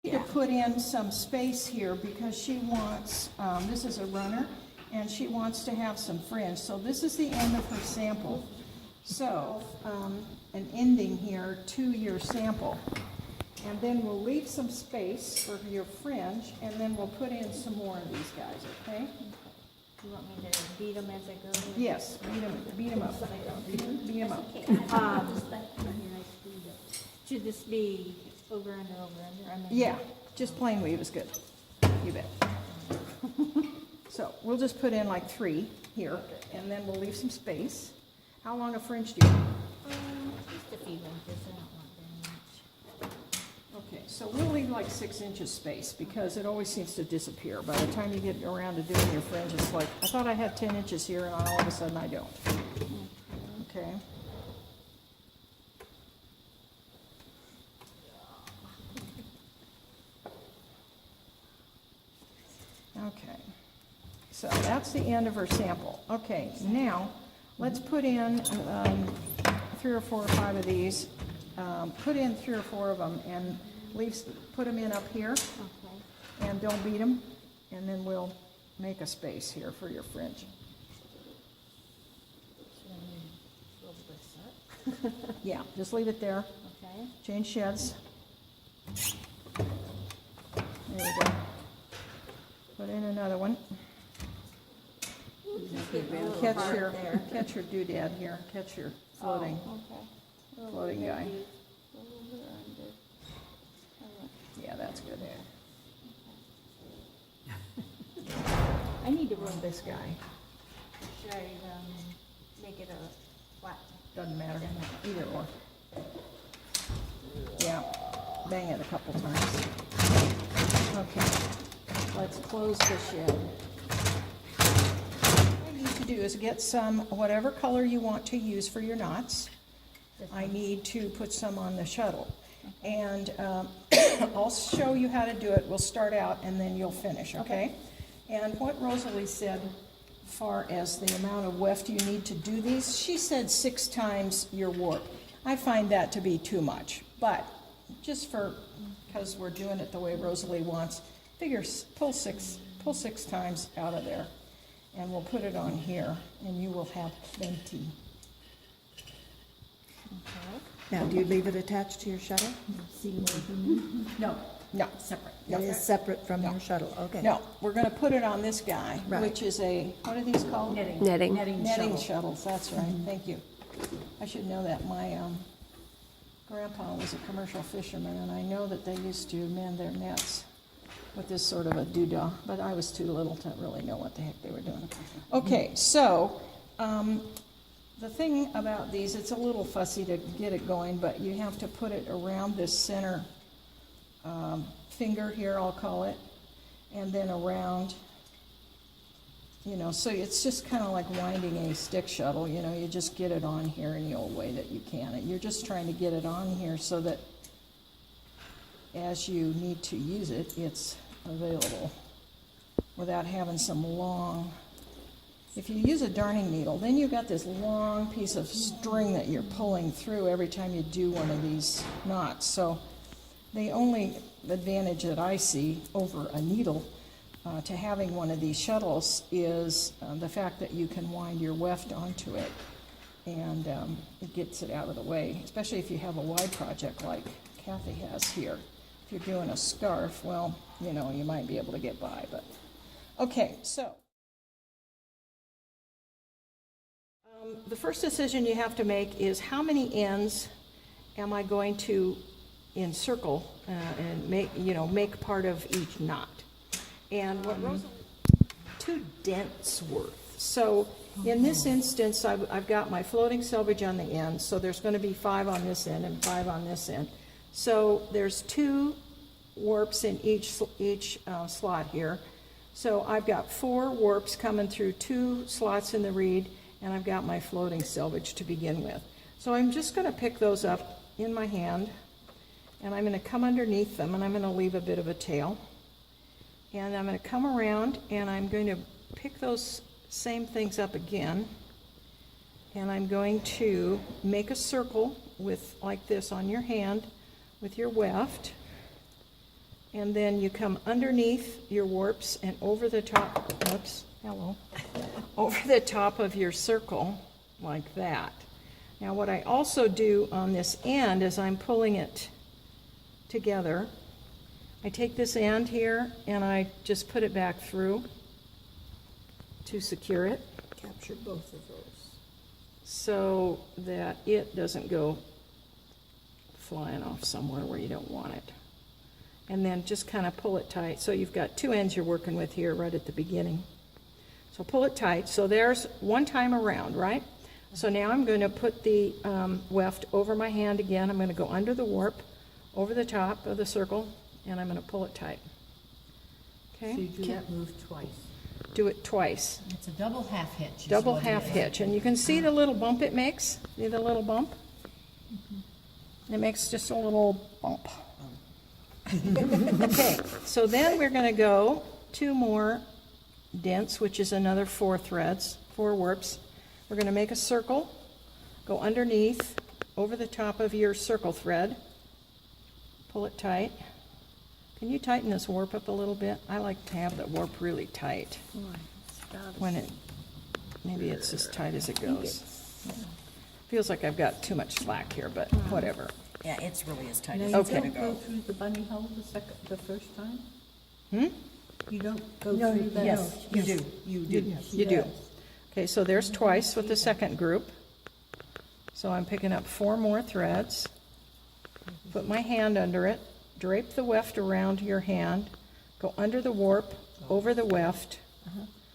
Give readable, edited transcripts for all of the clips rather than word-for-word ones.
To put in some space here because she wants, this is a runner, and she wants to have some fringe. So this is the end of her sample. So an ending here to your sample. And then we'll leave some space for your fringe, and then we'll put in some more of these guys, okay? You want me to beat them as I go? Yes, beat them up. Beat them up. Should this be over, under, over, under? I mean, Yeah, just plain weave is good. You bet. So we'll just put in like 3 here, and then we'll leave some space. How long a fringe do you want? just a few inches. I don't want very much. Okay, so we'll leave like 6 inches space because it always seems to disappear. By the time you get around to doing your fringe, it's like, I thought I had 10 inches here, and all of a sudden I don't. Okay. Okay, so that's the end of her sample. Okay, now let's put in 3 or 4 or 5 of these. Put in 3 or 4 of them and put them in up here. Okay. And don't beat them. And then we'll make a space here for your fringe. Should I roll this up? Yeah, just leave it there. Okay. Change sheds. There you go. Put in another one. Catch your doodad here. Catch your floating guy. Yeah, that's good. I need to roll This guy. Should I make it a flat? Doesn't matter. Either or. Yeah. Bang it a couple times. Okay. Let's close the shed. What I need to do is get some, whatever color you want to use for your knots. I need to put some on the shuttle. And I'll show you how to do it. We'll start out and then you'll finish, okay? And what Rosalie said, as far as the amount of weft you need to do these, she said 6 times your warp. I find that to be too much, but just because we're doing it the way Rosalie wants, figure pull six times out of there, and we'll put it on here, and you will have plenty. Okay. Now, do you leave it attached to your shuttle? No, separate. It is separate from your shuttle, okay. No, we're going to put it on this guy, Right. which is a, what are these called? Netting. Netting shuttles, that's right, thank you. I should know that. My grandpa was a commercial fisherman, and I know that they used to mend their nets with this sort of a doodah, but I was too little to really know what the heck they were doing. Okay, so the thing about these, it's a little fussy to get it going, but you have to put it around this center finger here, I'll call it, and then around, so it's just kind of like winding a stick shuttle, you just get it on here in the old way that you can. And you're just trying to get it on here so that as you need to use it, it's available without having some long. If you use a darning needle, then you've got this long piece of string that you're pulling through every time you do one of these knots. So the only advantage that I see over a needle to having one of these shuttles is the fact that you can wind your weft onto it, and it gets it out of the way, especially if you have a wide project like Kathy has here. If you're doing a scarf, well, you might be able to get by, but okay, so the first decision you have to make is how many ends am I going to encircle and make part of each knot. And what Rosalie, 2 dents worth. So in this instance, I've got my floating selvage on the end, so there's going to be 5 on this end and 5 on this end. So there's 2 warps in each slot here. So I've got 4 warps coming through 2 slots in the reed, and I've got my floating selvage to begin with. So I'm just going to pick those up in my hand, and I'm going to come underneath them, and I'm going to leave a bit of a tail. And I'm going to come around, and I'm going to pick those same things up again, and I'm going to make a circle with like this on your hand with your weft, And then you come underneath your warps and over the top, whoops, hello, over the top of your circle, like that. Now what I also do on this end is I'm pulling it together. I take this end here and I just put it back through to secure it Capture both of those. so that it doesn't go flying off somewhere where you don't want it. And then just kind of pull it tight. So you've got two ends you're working with here right at the beginning. So pull it tight. So there's one time around, right? So now I'm going to put the weft over my hand again. I'm going to go under the warp, over the top of the circle, and I'm going to pull it tight. So Okay? you do that move twice. Do it twice. It's a double half hitch. is Double what it half is. hitch. And you can see the little bump it makes? See the little bump? It makes just a little bump. Okay, so then we're going to go 2 more dents, which is another 4 threads, 4 warps. We're going to make a circle, go underneath, over the top of your circle thread, pull it tight. Can you tighten this warp up a little bit? I like to have the warp really tight when it, maybe it's as tight as it goes. Feels like I've got too much slack here, but whatever. Yeah, it's really as tight Now, as you it's Okay. gonna don't go go. through the bunny hole the first time? Hmm? You don't go No, through that? yes. You do, you do. You do. Okay, so there's twice with the second group. So I'm picking up 4 more threads, put my hand under it, drape the weft around your hand, go under the warp, over the weft,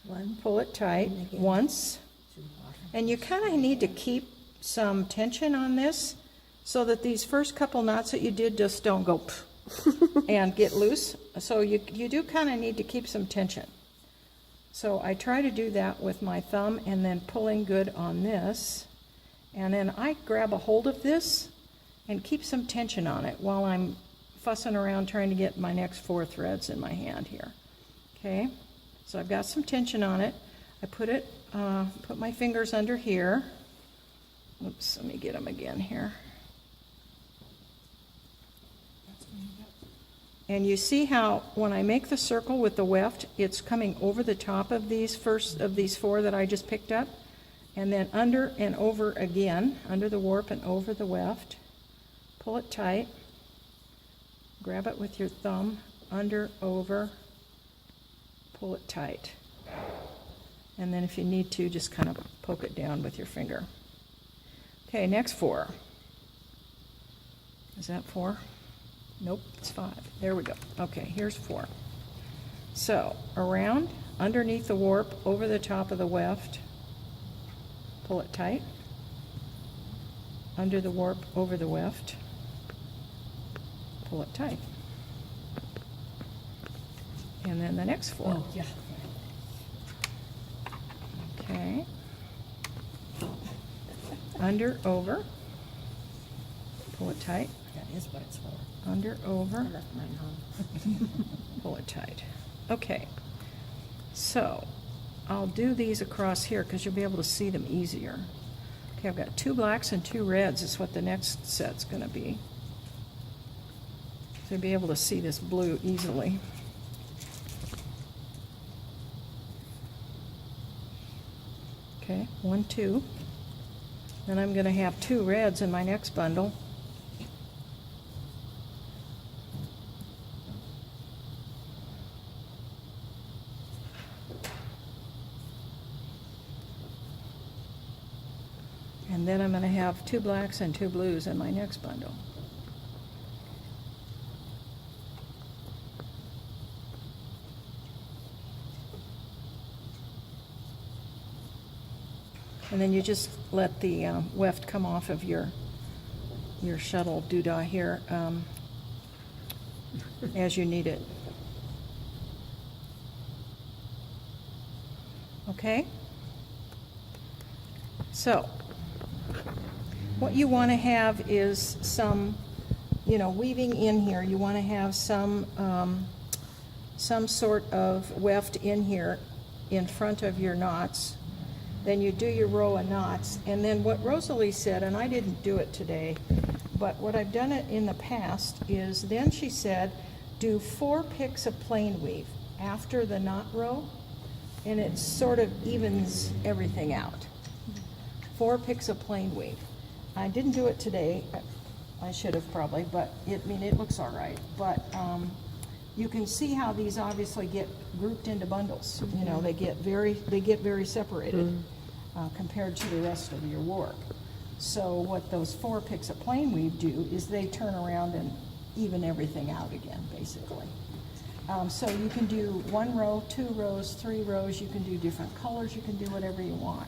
One, pull it tight once, and you kind of need to keep some tension on this so that these first couple knots that you did just don't go and get loose. So you do kind of need to keep some tension. So I try to do that with my thumb and then pulling good on this. And then I grab a hold of this and keep some tension on it while I'm fussing around trying to get my next 4 threads in my hand here. Okay, so I've got some tension on it. I put my fingers under here. Oops, let me get them again here. And you see how when I make the circle with the weft, it's coming over the top of these 4 that I just picked up, and then under and over again, under the warp and over the weft. Pull it tight. Grab it with your thumb, under, over, pull it tight. And then if you need to, just kind of poke it down with your finger. Okay, next 4. Is that 4? Nope, it's 5. There we go. Okay, here's 4. So, around, underneath the warp, over the top of the weft, pull it tight. Under the warp, over the weft, pull it tight. And then the next 4. Oh, yeah. Okay. Under, over, pull it tight. That is what it's for. Under, over, I left mine home. pull it tight. Okay, so I'll do these across here because you'll be able to see them easier. Okay, I've got 2 blacks and 2 reds is what the next set's going to be. So you'll be able to see this blue easily. Okay, 1, 2. Then I'm going to have 2 reds in my next bundle. And then I'm going to have 2 blacks and 2 blues in my next bundle. And then you just let the weft come off of your shuttle doodah here as you need it. Okay? So, what you want to have is some, weaving in here. You want to have some sort of weft in here in front of your knots. Then you do your row of knots. And then what Rosalie said, and I didn't do it today, but what I've done it in the past is then she said, do 4 picks of plain weave after the knot row, and it sort of evens everything out. 4 picks of plain weave. I didn't do it today. I should have probably, but it looks all right. But you can see how these obviously get grouped into bundles. You know, they get very separated compared to the rest of your work. So what those 4 picks of plain weave do is they turn around and even everything out again, basically. So you can do 1 row, 2 rows, 3 rows. You can do different colors. You can do whatever you want.